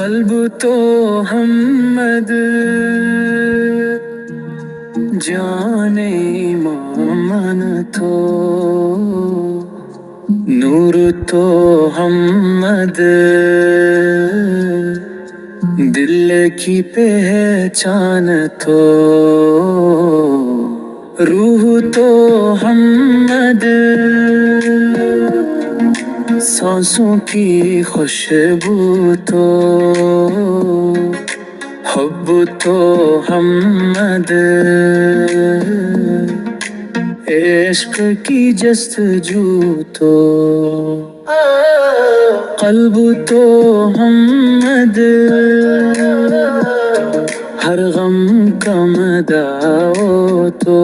कल्ब तो हमद जाने मोमन तो नूर तो हमद दिल की पहचान तो रूह तो हमद सांसों की खुशबू तो हब तो हमद इश्क की जस्तजू तो कल्ब तो हमद हर गम का मदाओ तो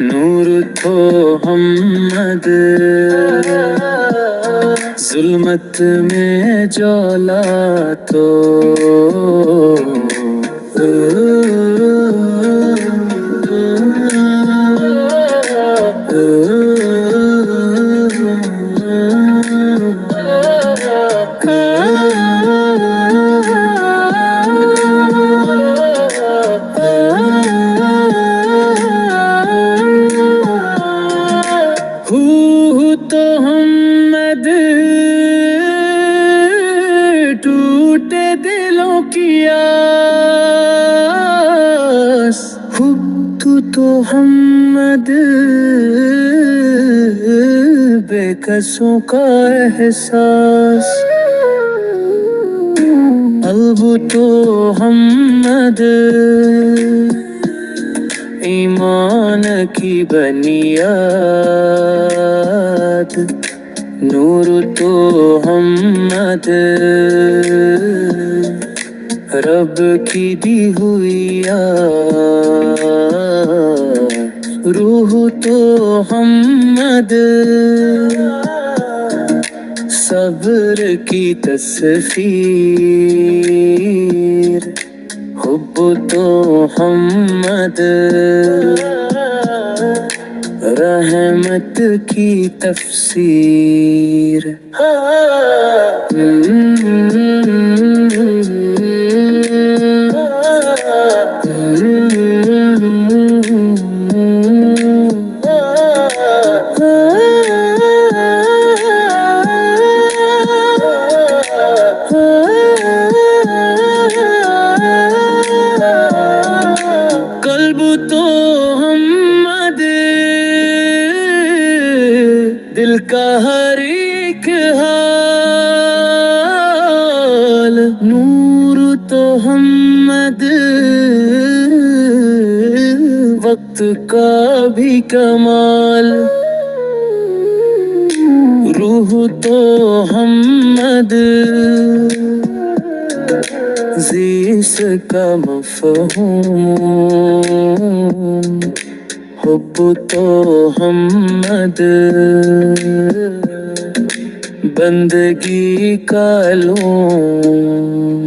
नूर तो हमद जुल्मत में ज्वाला तो तो हमद टूटे दिलों की आस तू तो हमद बेकसों का एहसास अब तो हमद ईमान की बनियाद नूर तो हमद रब की दी हुई याद रूह तो हमद सब्र की तस्वीर हुब तो हमद रहमत की तफसीर कल्ब तो हमद दिल का हर एक हाल नूर तो हमद वक्त का भी कमाल रूह तो हमद ज़ीस का मफ़हूम हुब तो हमद बंदगी का लूम